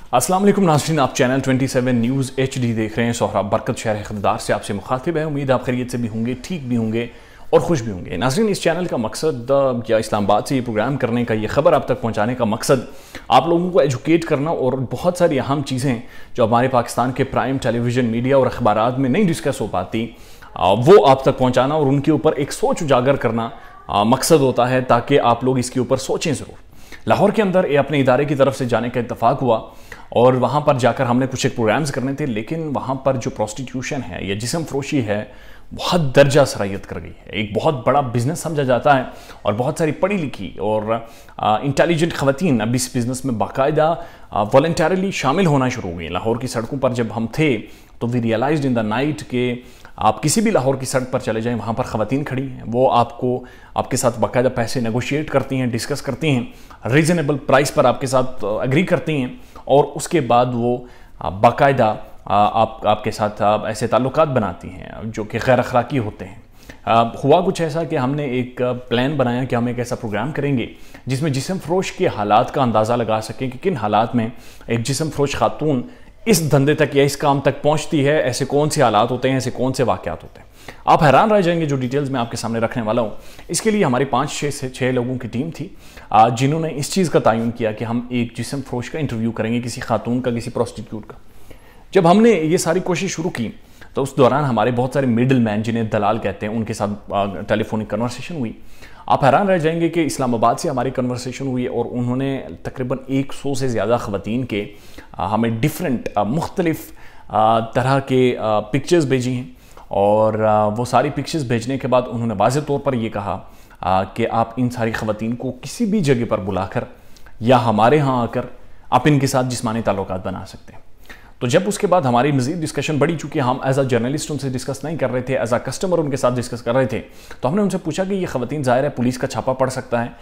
अस्सलाम वालेकुम नाज़रीन, आप चैनल 27 न्यूज़ HD देख रहे हैं। सोहराब बरकत शहर खरीदार से आपसे मुखातिब है। उम्मीद आप खैरियत से भी होंगे, ठीक भी होंगे और खुश भी होंगे। नाज़रीन, इस चैनल का मकसद या इस्लामाबाद से ये प्रोग्राम करने का, ये खबर आप तक पहुँचाने का मकसद आप लोगों को एजुकेट करना और बहुत सारी अहम चीज़ें जो हमारे पाकिस्तान के प्राइम टेलीविज़न मीडिया और अखबारात में नहीं डिस्कस हो पाती वो आप तक पहुँचाना और उनके ऊपर एक सोच उजागर करना मकसद होता है, ताकि आप लोग इसके ऊपर सोचें ज़रूर। लाहौर के अंदर अपने इदारे की तरफ से जाने का इत्तफाक हुआ और वहाँ पर जाकर हमने कुछ एक प्रोग्राम्स करने थे, लेकिन वहाँ पर जो प्रोस्टिट्यूशन है या जिस्म फरोशी है बहुत दर्जा सरायत कर गई है। एक बहुत बड़ा बिजनेस समझा जाता है और बहुत सारी पढ़ी लिखी और इंटेलिजेंट ख़वातीन अब इस बिज़नेस में बाकायदा वॉलंटरली शामिल होना शुरू हो गई। लाहौर की सड़कों पर जब हम थे तो we realised in the night के आप किसी भी लाहौर की सड़क पर चले जाएं, वहाँ पर ख़वातीन खड़ी हैं, वो आपके साथ बाकायदा पैसे नेगोशिएट करती हैं, डिस्कस करती हैं, रीज़नेबल प्राइस पर आपके साथ एग्री करती हैं और उसके बाद वो बाकायदा आपके साथ ऐसे ताल्लुकात बनाती हैं जो कि गैर अखलाकी होते हैं। हुआ कुछ ऐसा कि हमने एक प्लान बनाया कि हम एक ऐसा प्रोग्राम करेंगे जिसमें जिस्म फरोश के हालात का अंदाज़ा लगा सकें कि किन हालात में एक जिस्म फरोश खातून इस धंधे तक या इस काम तक पहुंचती है, ऐसे कौन से हालात होते हैं, ऐसे कौन से वाक़यात होते हैं। आप हैरान रह जाएंगे जो डिटेल्स मैं आपके सामने रखने वाला हूं। इसके लिए हमारी 5 से 6 लोगों की टीम थी जिन्होंने इस चीज़ का तयन किया कि हम एक जिस्म फरोश का इंटरव्यू करेंगे, किसी खातून का, किसी प्रोस्टिट्यूट का। जब हमने ये सारी कोशिश शुरू की तो उस दौरान हमारे बहुत सारे मिडल मैन, जिन्हें दलाल कहते हैं, उनके साथ टेलीफोनिक कन्वर्सेशन हुई। आप हैरान रह जाएंगे कि इस्लामाबाद से हमारी कन्वर्सेशन हुई और उन्होंने तकरीबन 100 से ज़्यादा ख़वातीन के हमें डिफरेंट मुख्तलिफ तरह के पिक्चर्स भेजी हैं और वो सारी पिक्चर्स भेजने के बाद उन्होंने वाज़ेह तौर पर ये कहा कि आप इन सारी ख़वातीन को किसी भी जगह पर बुलाकर या हमारे यहाँ आकर आप इनके साथ जिस्मानी ताल्लुकात बना सकते हैं। तो जब उसके बाद हमारी मज़ीद डिस्कशन बढ़ी, चूँकि हम एज अ जर्नलिस्ट उनसे डिस्कस नहीं कर रहे थे, एज अ कस्टमर उनके साथ डिस्कस कर रहे थे, तो हमने उनसे पूछा कि ये ख़वातीन ज़ाहिर है पुलिस का छापा पड़ सकता है,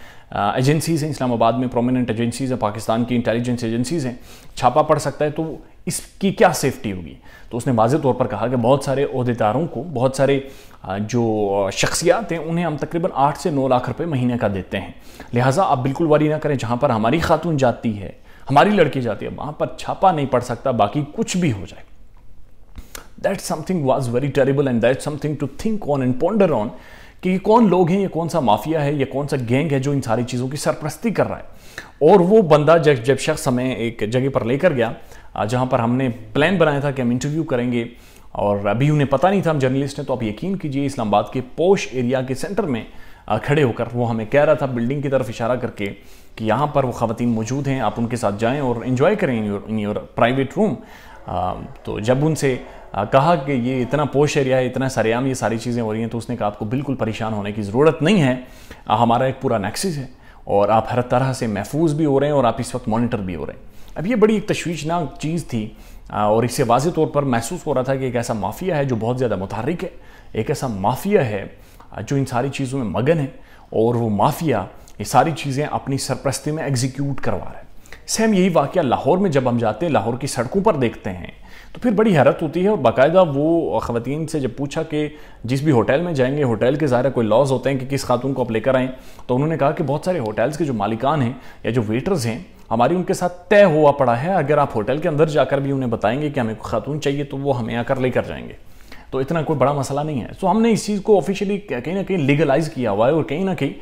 एजेंसीज़ हैं इस्लामाबाद में, प्रोमिनेंट एजेंसीज़ हैं, पाकिस्तान की इंटेलिजेंस एजेंसीज़ हैं, छापा पड़ सकता है, तो इसकी क्या सेफ्टी होगी। तो उसने वाज़ेह तौर पर कहा कि बहुत सारे ओहदेदारों को, बहुत सारे जो शख्सियात हैं, उन्हें हम तकरीबन 8 से 9 लाख रुपये महीने का देते हैं, लिहाजा आप बिल्कुल वरी ना करें, जहाँ पर हमारी खातून जाती है, हमारी लड़की जाती है, वहाँ पर छापा नहीं पड़ सकता, बाकी कुछ भी हो जाए। That something was very terrible and that something to think on and ponder on कि ये कौन लोग हैं, ये कौन सा माफिया है, ये कौन सा गैंग है जो इन सारी चीज़ों की सरपरस्ती कर रहा है। और वो बंदा जब शख्स हमें एक जगह पर लेकर गया जहाँ पर हमने प्लान बनाया था कि हम इंटरव्यू करेंगे और अभी उन्हें पता नहीं था हम जर्नलिस्ट हैं, तो आप यकीन कीजिए इस्लामाबाद के पोश एरिया के सेंटर में खड़े होकर वो हमें कह रहा था, बिल्डिंग की तरफ इशारा करके, कि यहाँ पर वो ख़वातीन मौजूद हैं, आप उनके साथ जाएं और एंजॉय करें इन योर प्राइवेट रूम। तो जब उनसे कहा कि ये इतना पोश एरिया है, इतना सरेआम ये सारी चीज़ें हो रही हैं, तो उसने कहा आपको बिल्कुल परेशान होने की ज़रूरत नहीं है, हमारा एक पूरा नेक्सिस है और आप हर तरह से महफूज भी हो रहे हैं और आप इस वक्त मॉनिटर भी हो रहे हैं। अब ये बड़ी एक तशवीशनाक चीज़ थी और इससे वाज़ेह तौर पर महसूस हो रहा था कि एक ऐसा माफिया है जो बहुत ज़्यादा मुतहर्रिक है, एक ऐसा माफिया है जो इन सारी चीज़ों में मगन है और वो माफिया ये सारी चीज़ें अपनी सरपरस्ती में एग्जीक्यूट करवा रहा है। सेम यही वाक़या लाहौर में जब हम जाते हैं, लाहौर की सड़कों पर देखते हैं, तो फिर बड़ी हैरत होती है। और बाकायदा वो ख़वातीन से जब पूछा कि जिस भी होटल में जाएंगे, होटल के ज़ाहिर कोई लॉज होते हैं कि किस खातून को आप लेकर आएँ, तो उन्होंने कहा कि बहुत सारे होटल्स के जो मालिकान हैं या जो वेटर्स हैं, हमारी उनके साथ तय हुआ पड़ा है, अगर आप होटल के अंदर जाकर भी उन्हें बताएंगे कि हमें खातून चाहिए तो वो हमें आकर लेकर जाएंगे, तो इतना कोई बड़ा मसला नहीं है। सो हमने इस चीज़ को ऑफिशियली कहीं ना कहीं लीगलाइज किया हुआ है और कहीं ना कहीं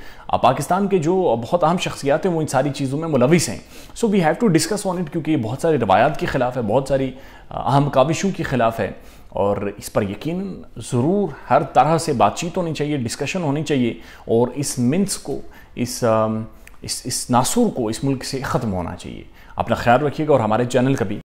पाकिस्तान के जो बहुत अहम शख्सियात हैं वो इन सारी चीज़ों में मुलविस हैं। So we have to discuss on it, क्योंकि ये बहुत सारी रवायात के ख़िलाफ़ है, बहुत सारी अहम काविशों के ख़िलाफ़ है और इस पर यकीनन ज़रूर हर तरह से बातचीत होनी चाहिए, डिस्कशन होनी चाहिए और इस मिन्स को, इस नासूर को इस मुल्क से ख़त्म होना चाहिए। अपना ख्याल रखिएगा और हमारे चैनल का भी